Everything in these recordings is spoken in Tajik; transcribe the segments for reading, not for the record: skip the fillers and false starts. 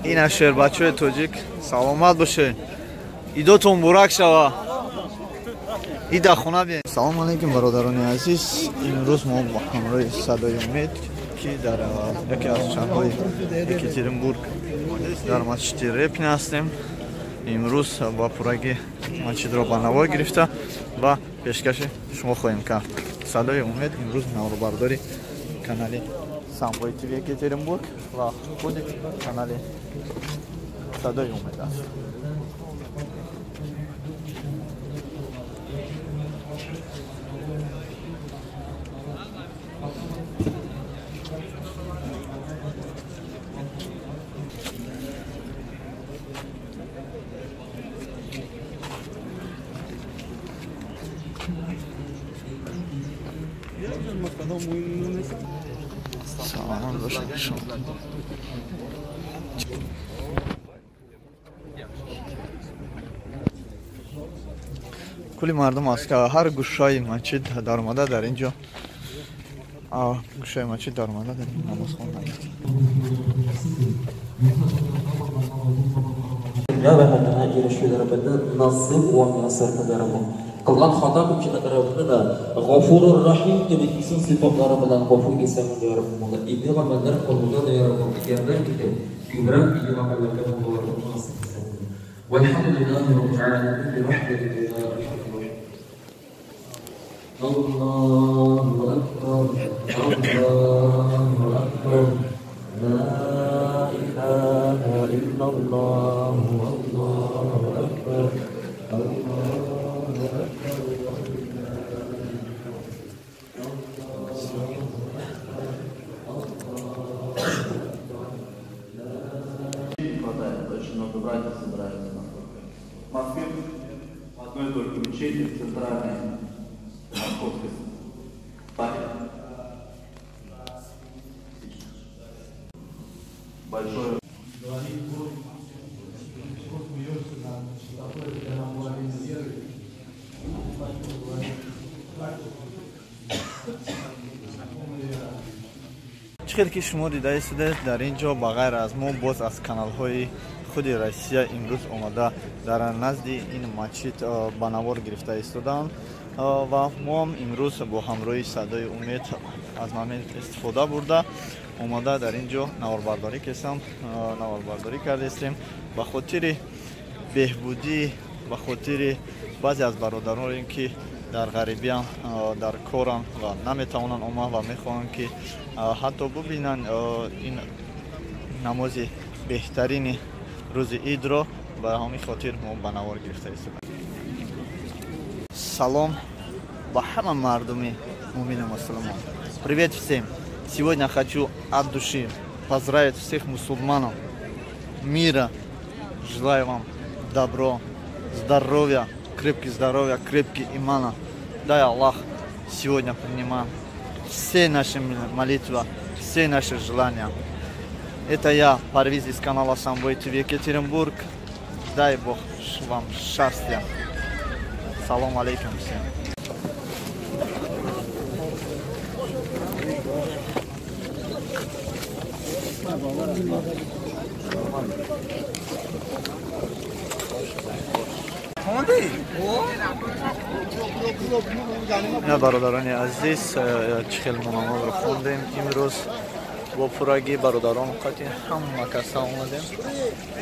این شربتچوی توجیک سلامت باشه ایداتون مبارک شوه ایده خونه بیاین. سلام علیکم برادران عزیز. امروز ما با همراه صدای امید که در یکی از شهرهای یکاترینبورگ در مسجد رپین هستیم. امروز با پورگی مسجد را به نوا گرفته و پیشکش شما خواهیم کرد. صدای امید امروز نواربرداری کانال سامبای تیوی یکاترینبورگ و خود کانال صدای امید است. سلام باشه شما. کلی مردم است که هر گوشه‌ای مسجد در اومده در اینجا گوشه مسجد در اومده در نماز خوندن. Kılgan hata mümkün tarafında da Gafurur Rahim gibi isim sıfatları bilen Gafur isimini yaratmalı. İbni ameller kolunda da yaratmalı. Yerler gibi İbrahim gibi amellerde bulunmalı. Velhamdülillahi Rabbil Alemin bi rahmetihi ya rahmetullah. Allahu Ekber. Allahu Ekber. La ilahe illallah. Allahu Ekber. Братья собираются в Москве в одной только мечети в центральной московской паре. Большое. چقدر که شما دیده ایستید در اینجا بغیر از ما باز از کانال های خود روسیه امروز آمده در نزد این مسجد به نوار گرفته ایستادند و ما هم امروز با همراه صدای امید از همین استفاده برده آمده در اینجا نواربرداری کردیم نواربرداری کردیم به خاطر بهبودی به خاطر بعضی از برادران که در غریبیان در کارن و نمیتوانند آمد و میخواهند که حتی ببینن این نماز بهترین روز عید را به همین خاطر ما به نوار گرفته ایستیم. Салам по всем мардумам, муминам мусульманам. Привет всем! Сегодня хочу от души поздравить всех мусульманов, мира. Желаю вам добро, здоровья, крепкий имана. Дай Аллах сегодня принимаем все наши молитвы, все наши желания. Это я, Парвиз из канала Самбой ТВ Екатеринбург. Дай Бог вам счастья. Салам алейкум всем. نه برادران عزیز چخیل نماز رو خوندیم امروز با پورگی برادران قطعی همه کسا اومدیم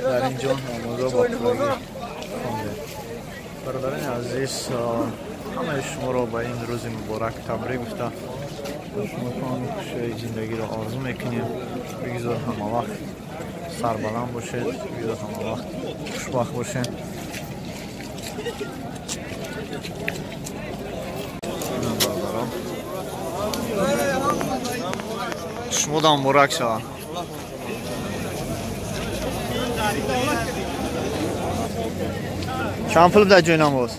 در اینجا نماز رو با پورگی خوندیم. برادران عزیز همه شما رو به این روز مبارک تبریک گفتم. شما کام خوشی زندگی رو آرزو میکنیم. بگذار همه وقت سربلند باشید، بگذار همه وقت خوشبخت باشید. شما دام مبارک شوه. چند پول بده جوی نماز؟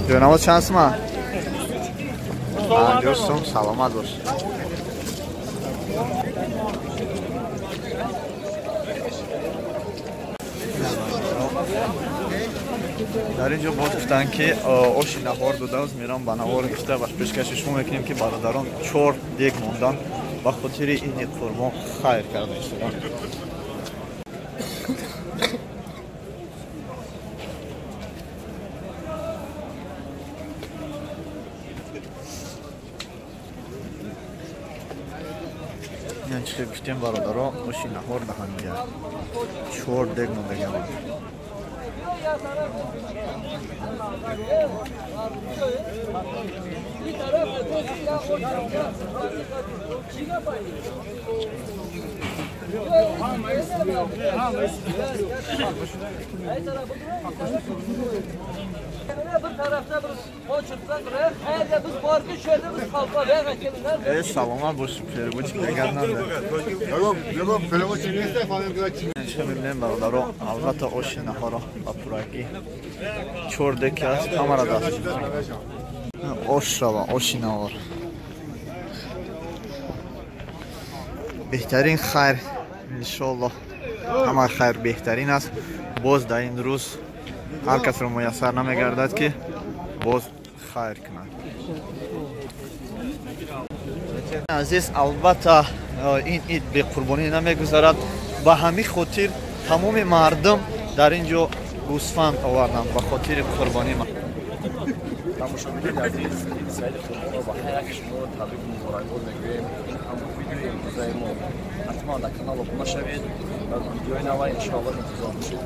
جوی نماز چند سمه؟ 50 سوم. سلامت باش. در اینجا باز گفتن که آش نهار داده میرم به نهار گفته و پیشکش شما میکنیم که برادران 4 دیگ موندن و خاطر این قربان خیر کرده ایستادن. که گفتیم برادرها اشی نهار دهند دیگر 4 دگ موندگی هم سلامت باشیم پیره بودی نگرد نده میبینیم برادرها البته آشی نهارا با پورکی 4 دکی هست همه را دست آش را و آشی نهار بهترین خیر انشالله همه خیر بهترین است باز در این روز هر کس را میسر نمیگردد که باز خیر کنند عزیز البته این عید به قربانی نمیگذارد به همین خاطر تمام مردم در اینجا گوسفند آوردند به خاطر قربانی ما مشاهدین عزیز سعید خودرو با هر یک شما تبریک مبارکباد میگوییم این همون ویدیوی امروزه ما حتما در کانال ابونه شوید و ویدیوهای نو انشاءالله انتظار باشید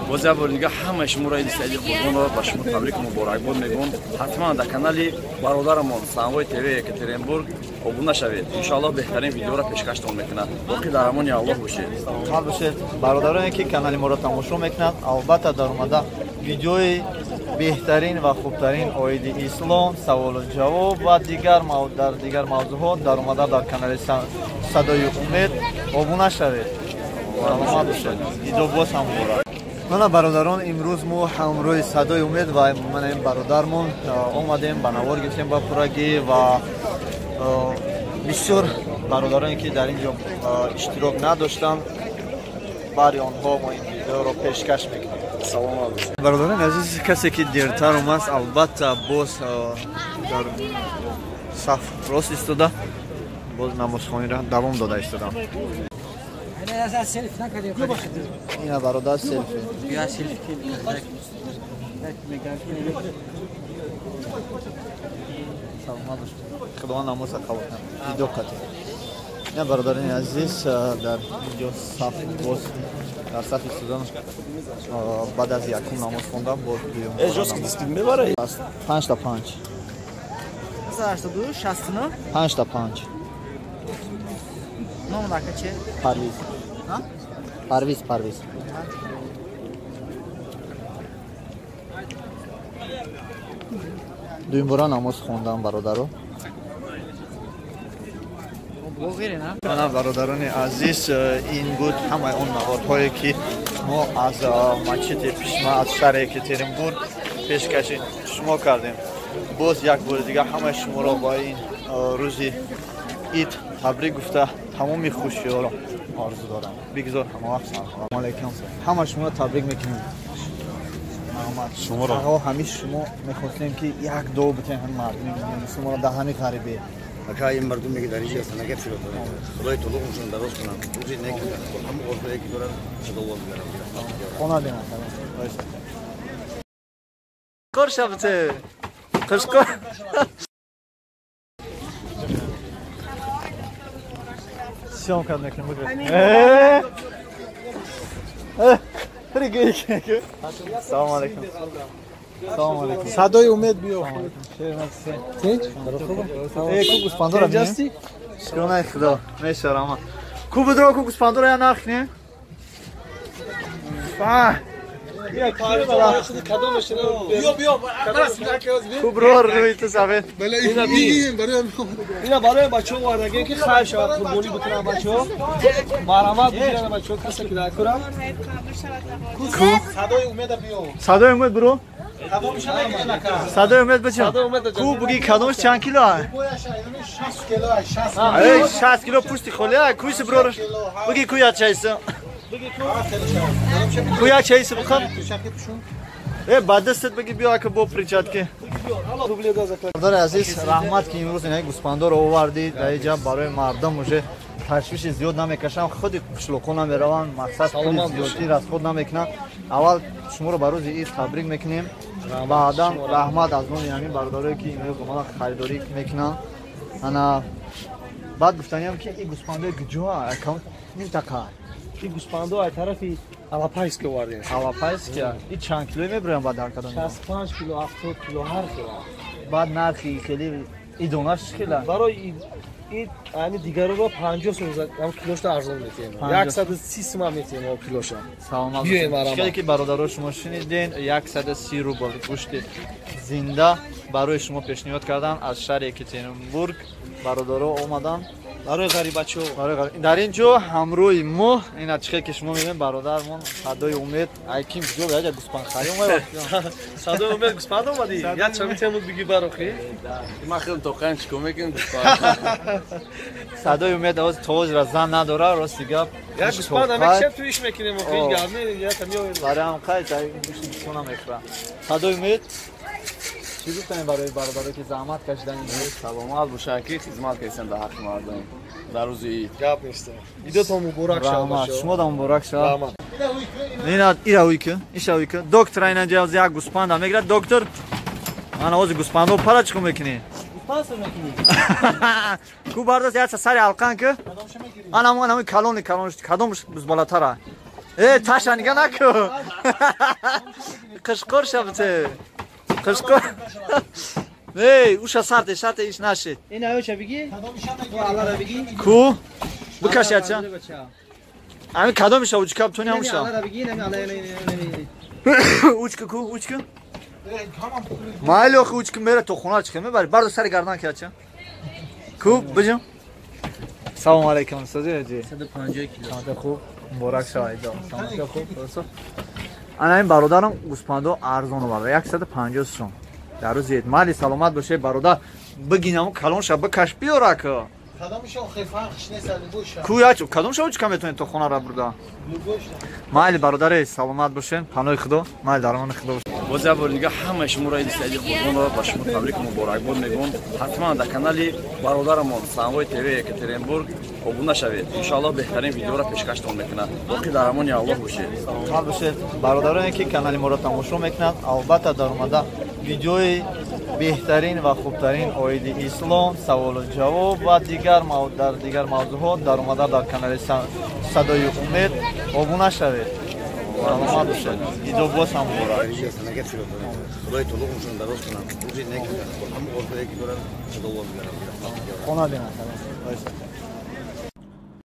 باز یک بار دیگه همه شما را سعید خودرو را با شما تبریک مبارکباد میگویم حتما در کانال برادرمان سانوی تیوی یکاترینبورگ ابونه شوید انشاءالله بهترین ویدیو را پیشکشتان میکنه باقی در امان الله باشید سلامت باشید برادرانی که کانال ما را تماشا میکنند البته در اومده ویدیوی بهترین و خوبترین عقاید اسلام سوال و جواب و در دیگر موضوعات در اومده در کانال صدای امید ابونه شوید سلامت باشید ویدیو باز هم مبارک من برادران امروز ما همراه صدای امید و من این برادرمون اومدیم به نوار گرفتیم با پورگی و بسیار برادرانی که در اینجا اشتراک نداشتن برای آنها ما این ویدیو رو پیشکش میکنیم سلام علیکم برادران عزیز کسی که دیرتر اومد البته باز در صف راست ایستاده باز نمازخوانی را دوام داده ایستادم این برادر سلفی یا سلفی سلامت باشید خدا نماز قبول کنه ویدیو کاتیم این برادران عزیز در اینجا صف باز در صف ایستادن بعد از یکم نماز خوندم باز دوم اجازه که دیسپلین ببره 5 تا 5 82 69 5 تا 5 نام داکه چه پرویز ها پرویز دویم بار نماز خوندم برادرو من برادران عزیز این بود همه اون موادهایی که ما از مسجد پیشما از شهر یکاترینبورگ پیشکش شما کردیم باز یک بار دیگه همه شما را با این روز عید تبریک گفته تمام خوشی ها را آرزو دارم بگذار همه وقت سلام علیکم همه شما را تبریک میکنیم شما را همیشه شما میخواستیم که یک دو بتین هم مردمی شما را دهانی غریبه اکا این مردمی که در اینجا هستن اگر چی بکنن خدای طلوعشون درست کنن روزی نکنن همون قرصه یکی دارن صدا وام بیارن خونه دینا کار شبته کار سیام کرد نکنم بگیر سلام علیکم سلام علیکم صدای امید بیو کو گوسپاندور هستی؟ شکرانه خدا میشارم کو بدرو کو گوسپاندور یا نرخ نه؟ کو برو روی تو سفید اینا برای بچه‌ها واردگی که خیر شود قربانی بکنن بچه‌ها مرحمت بگیرن بچه‌ها کسی که در کارم صدای امید بیو صدای امید برو صدای امید بچه صدای امید کو بگی کدومش چند کیلو ها 60 کیلو 60 کیلو پوستی خوله کویس برو بگی کویا چایسه کویا چایسه بخوام بعد دستت بگی بیا که با پریچات که برادر عزیز رحمت که امروز این گوسپاندار آوردید در اینجا برای مردم موشه تشویش زیاد نمیکشم خود شلوغ نمیروم مقصد خود زیادی از خود نمیکنم اول شما رو برای روز عید تبریک میکنیم بعدا رحمت از نوع همین برادرایی که امروز اومدن خریداری میکنن انا بعد گفتنیم که این گوسفندای گجوها اکانت منطقه این گوسفندا از طرف آلاپایسک آوردیم. آلاپایسک این چند کیلویی میبرن بعد در کدام 65 کیلو 70 کیلو هر کیلو. بعد نرخی خیلی این دوناش خیلی برای این همین دیگر رو 50 سوم هم کیلوش ارزان میتیم 130 سوم میتیم کیلوش. سلام علیکم. که برادران شما شنیدین 130 روبل گوشت زنده برای شما پیشنهاد کردن از شهر یکاترینبورگ. برادران اومدن برای غریبچو در اینجا همروی ما این اچخه که شما میبینید برادرمون صدای امید ایکیم جو یا گوسفند خری اومد صدای امید گوسفند اومدی یا چه میتونم بگی براخی ما خیلی تو قنچ کمکیم گوسفند صدای امید از توج را زن نداره راستی گپ یا گوسفند همه چه تویش میکنیم و خیلی گرمه یا تمیو برای هم قایت گوشت کنم اکرا صدای امید چی گفتن برای برادرایی که زحمت کشیدن سلامت باشه که خدمت کردن در حق مردم در روز عید گپ نیست ایده تو مبارک شد شما دم مبارک شد اینا ایشاوی که دکتر اینا جاز یک گوسفند میگیره دکتر من آواز گوسفندو پاره چیکار میکنی گوسفند میکنی کو بارداست یا سر حلقان که انا کالونش کدومش بالاتره ای تاشا نگاه نکو قشقر شبته قشقر ای اوشا سرت ایش نشید این اوشا بگی الله بگی کو بکش یاچا همین کدومش اوچ کپ تونی هموشا الله بگی نه اوچ مایلو اوچ میره تو خونه چه میبری برو سر گردن که یاچا کو بجم سلام علیکم استاد جی 150 کیلو خوب مبارک شاید سلام خوب انا این برادرم گوسفندو ارزون آورده 150 سوم در روز عید مالی سلامت باشه برادر بگینم کلونش بکش بیاره که کدومش خفخش نیست بوشه کویاچو کدومش اوچ کم میتونید تو خونه را بردا مالی برادر سلامت باشین پناه خدا مالی درمان خدا باز یه بار دیگه همه شما را عید سعید قربان را با شما تبریک و مبارکباد میگم حتما در کانال برادرمون ساموی تیوی یکاترینبورگ ابونه شوید ان شاء الله بهترین ویدیو را پیشکشتون میکنه باقی در امان الله باشید سلامت باشید برادرانی که کانال ما را تماشا میکنند البته در اومده ویدیوی بهترین و خوبترین عید اسلام سوال و جواب و دیگر موضوعات در اومده در کانال صدای امید ابونه شوید سلامت باشید ویدیو باز هم مبارک خدای تو لومشون درست کنم روزی نکنم همون قربه که دارن چه دوام میارم خونه بینم